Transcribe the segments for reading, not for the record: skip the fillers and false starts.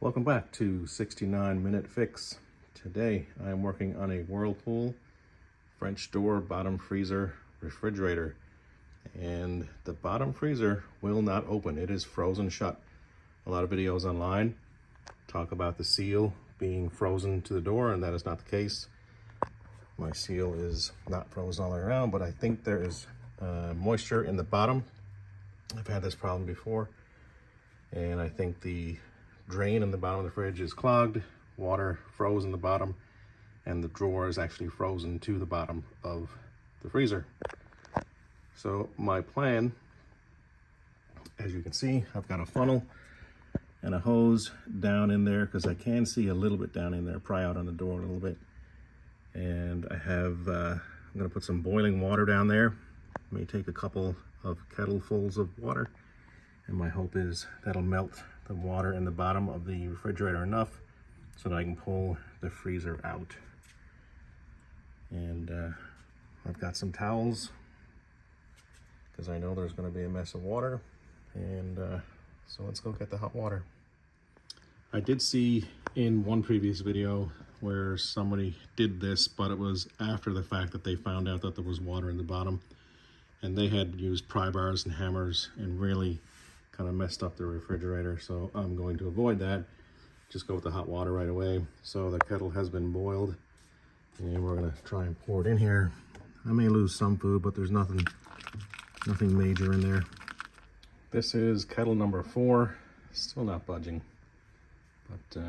Welcome back to 69 Minute Fix. Today I am working on a Whirlpool French door bottom freezer refrigerator, and the bottom freezer will not open. It is frozen shut. A lot of videos online talk about the seal being frozen to the door, and that is not the case. My seal is not frozen all the way around, but I think there is moisture in the bottom. I've had this problem before, and I think the drain in the bottom of the fridge is clogged, water froze in the bottom, and the drawer is actually frozen to the bottom of the freezer. So my plan, as you can see, I've got a funnel and a hose down in there because I can see a little bit down in there, pry out on the door a little bit. And I have, I'm gonna put some boiling water down there. May take a couple of kettlefuls of water, and my hope is that'll melt the water in the bottom of the refrigerator enough so that I can pull the freezer out. And I've got some towels because I know there's going to be a mess of water, and so let's go get the hot water. I did see in one previous video where somebody did this, but it was after the fact that they found out that there was water in the bottom, and they had used pry bars and hammers and really kind of messed up the refrigerator. So I'm going to avoid that. Just go with the hot water right away. So the kettle has been boiled, and we're gonna try and pour it in here. I may lose some food, but there's nothing major in there. This is kettle number 4, still not budging, but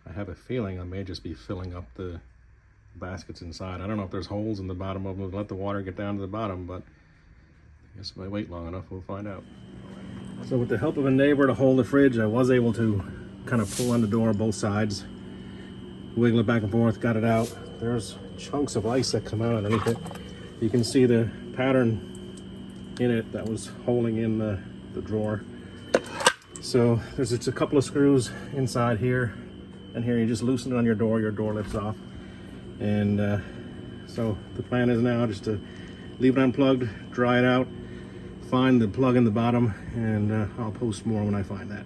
I have a feeling I may just be filling up the baskets inside. I don't know if there's holes in the bottom of them to let the water get down to the bottom, but I guess if I wait long enough, we'll find out. So with the help of a neighbor to hold the fridge, I was able to kind of pull on the door both sides, wiggle it back and forth, got it out. There's chunks of ice that come out underneath it. You can see the pattern in it that was holding in the drawer. So there's just a couple of screws inside here and here. You just loosen it on your door lifts off. And so the plan is now just to leave it unplugged, dry it out, find the plug in the bottom, and I'll post more when I find that.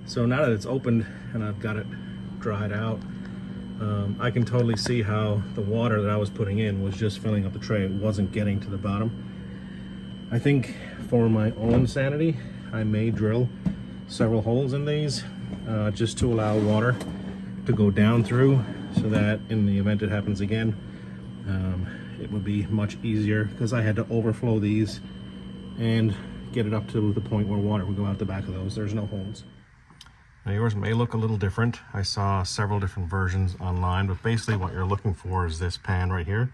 So now that it's opened and I've got it dried out, I can totally see how the water that I was putting in was just filling up the tray. It wasn't getting to the bottom. I think for my own sanity, I may drill several holes in these just to allow water to go down through, so that in the event it happens again, it would be much easier, because I had to overflow these and get it up to the point where water would go out the back of those. There's no holes. Now yours may look a little different. I saw several different versions online, but basically what you're looking for is this pan right here.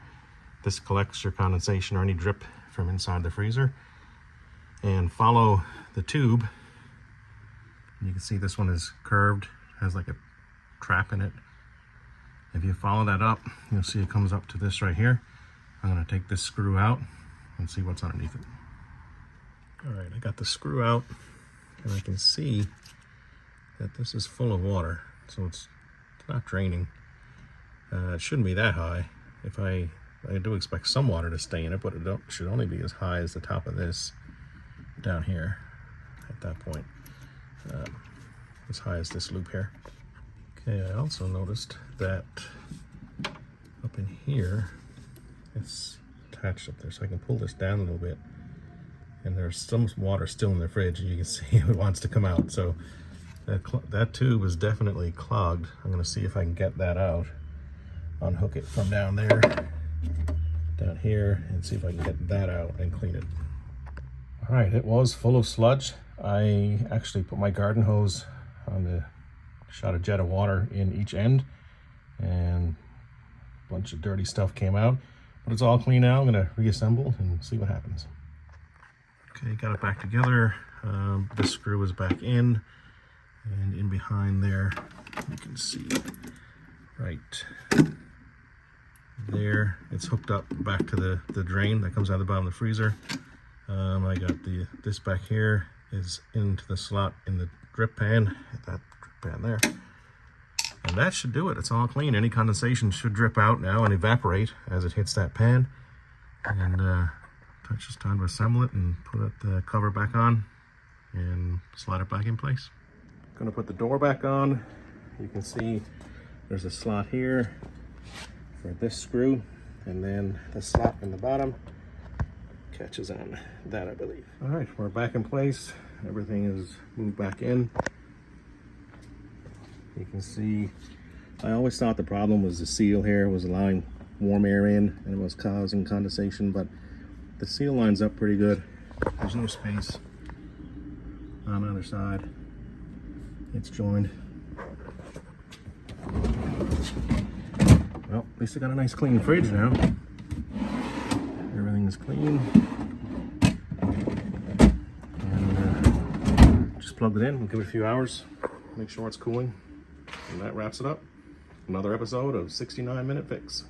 This collects your condensation or any drip from inside the freezer. And follow the tube. You can see this one is curved, has like a trap in it. If you follow that up, you'll see it comes up to this right here. I'm gonna take this screw out and see what's underneath it. All right, I got the screw out, and I can see that this is full of water, so it's not draining. It shouldn't be that high. I do expect some water to stay in it, but it should only be as high as the top of this down here at that point, as high as this loop here. Okay, I also noticed that up in here, it's attached up there, so I can pull this down a little bit. And there's some water still in the fridge, and you can see it wants to come out. So that tube is definitely clogged. I'm gonna see if I can get that out, unhook it from down there, down here, and see if I can get that out and clean it. All right, it was full of sludge. I actually put my garden hose on shot a jet of water in each end, and a bunch of dirty stuff came out. But it's all clean now. I'm gonna reassemble and see what happens. Okay, got it back together. This screw is back in, and in behind there, you can see right there, it's hooked up back to the drain that comes out of the bottom of the freezer. I got this back here is into the slot in the drip pan, that drip pan there. And that should do it. It's all clean. Any condensation should drip out now and evaporate as it hits that pan. And it's just time to assemble it and put the cover back on and slide it back in place. Gonna put the door back on. You can see there's a slot here for this screw, and then the slot in the bottom catches on that, I believe. All right, we're back in place. Everything is moved back in. You can see, I always thought the problem was the seal here was allowing warm air in and it was causing condensation, but the seal lines up pretty good. There's no space on the other side. It's joined. Well, at least I got a nice clean fridge now. Everything is clean. And just plugged it in. We'll give it a few hours. Make sure it's cooling. And that wraps it up. Another episode of 69 Minute Fix.